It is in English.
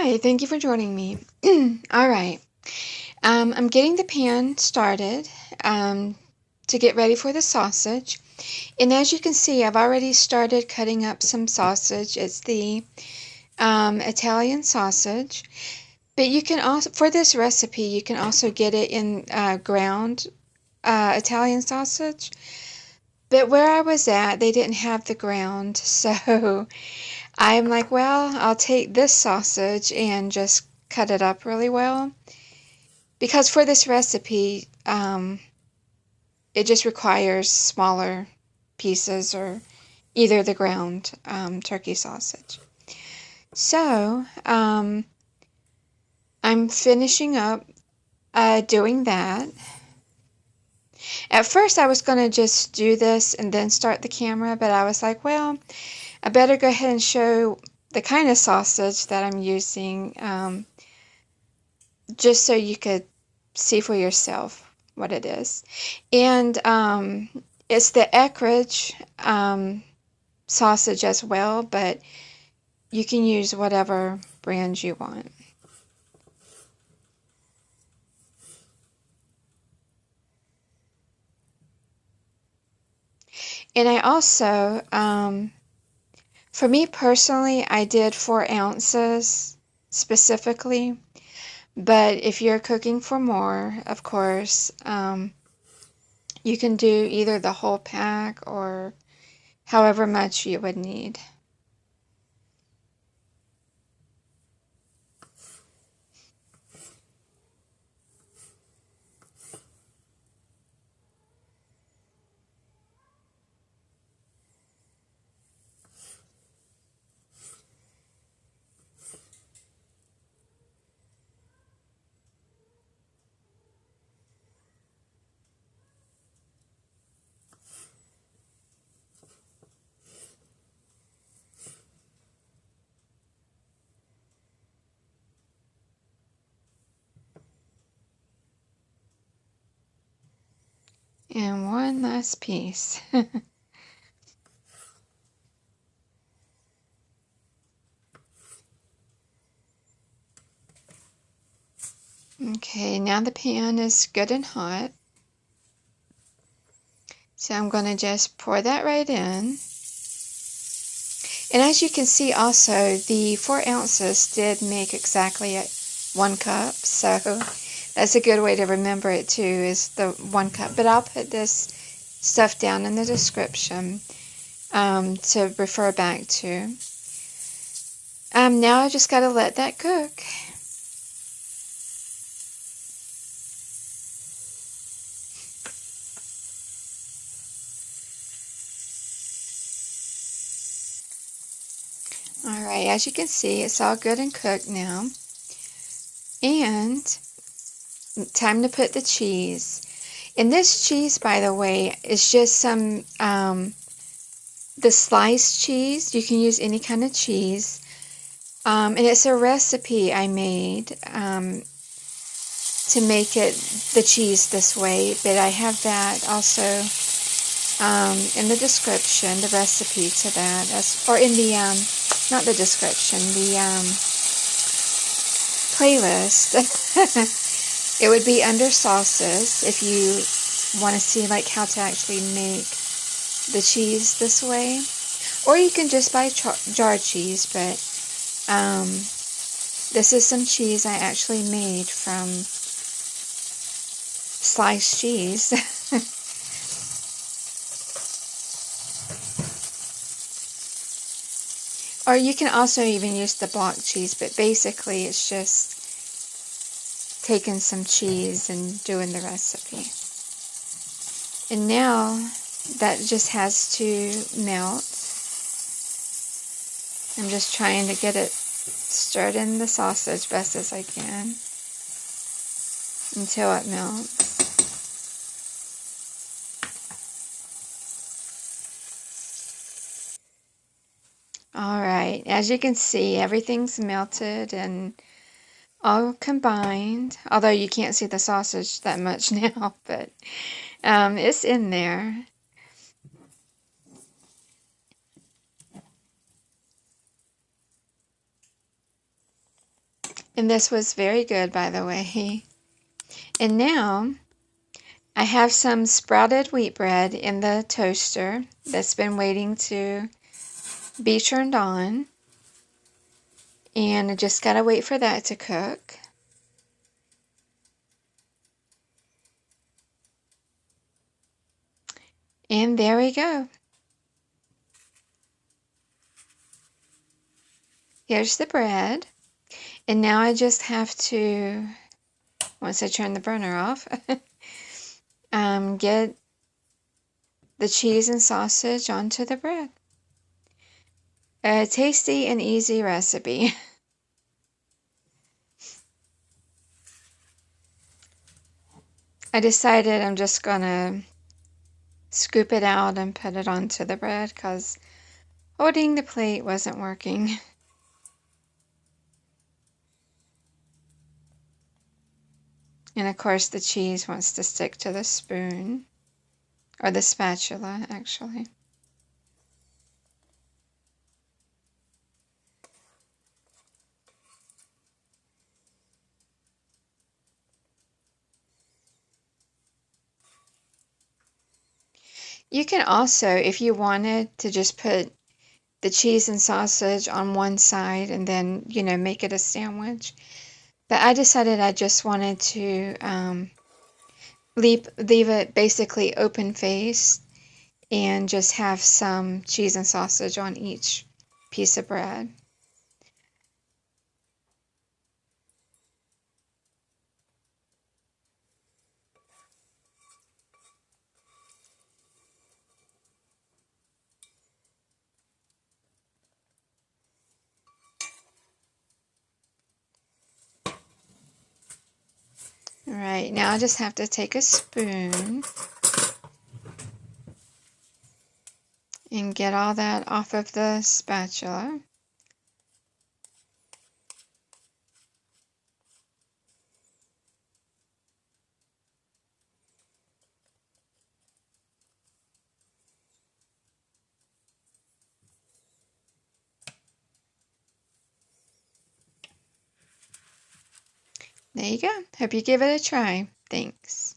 Hi, thank you for joining me. All right, I'm getting the pan started to get ready for the sausage. And as you can see, I've already started cutting up some sausage. It's the Italian sausage. But you can also, for this recipe, you can also get it in ground Italian sausage. But where I was at, they didn't have the ground, so I'm like, well, I'll take this sausage and just cut it up really well. Because for this recipe, it just requires smaller pieces or either the ground turkey sausage. So, I'm finishing up doing that. At first, I was going to just do this and then start the camera, but I was like, well, I better go ahead and show the kind of sausage that I'm using, just so you could see for yourself what it is. And it's the Eckrich sausage as well, but you can use whatever brand you want. And I also, for me personally, I did 4 ounces specifically, but if you're cooking for more, of course, you can do either the whole pack or however much you would need. And one last piece. Okay, now the pan is good and hot. So I'm going to just pour that right in. And as you can see also, the 4 ounces did make exactly 1 cup. So that's a good way to remember it too, is the 1 cup. But I'll put this stuff down in the description to refer back to. Now I just got to let that cook. Alright, as you can see, it's all good and cooked now. And time to put the cheese. And this cheese, by the way, is just some, the sliced cheese. You can use any kind of cheese. And it's a recipe I made to make it the cheese this way. But I have that also in the description, the recipe to that, or in the not the description, the playlist. It would be under sauces if you want to see like how to actually make the cheese this way, or you can just buy jar cheese. But this is some cheese I actually made from sliced cheese. Or you can also even use the block cheese, but basically it's just taking some cheese and doing the recipe. And now that just has to melt. I'm just trying to get it stirred in the sausage best as I can until it melts. Alright, as you can see, everything's melted and all combined, although you can't see the sausage that much now, but it's in there. And this was very good, by the way. And now I have some sprouted wheat bread in the toaster that's been waiting to be turned on. And I just gotta wait for that to cook. And there we go. Here's the bread. And now I just have to, once I turn the burner off, get the cheese and sausage onto the bread. A tasty and easy recipe. I decided I'm just gonna scoop it out and put it onto the bread because holding the plate wasn't working. And of course the cheese wants to stick to the spoon, or the spatula actually. You can also, if you wanted to, just put the cheese and sausage on one side and then, make it a sandwich. But I decided I just wanted to leave it basically open faced and just have some cheese and sausage on each piece of bread. All right, now I just have to take a spoon and get all that off of the spatula. There you go. Hope you give it a try. Thanks.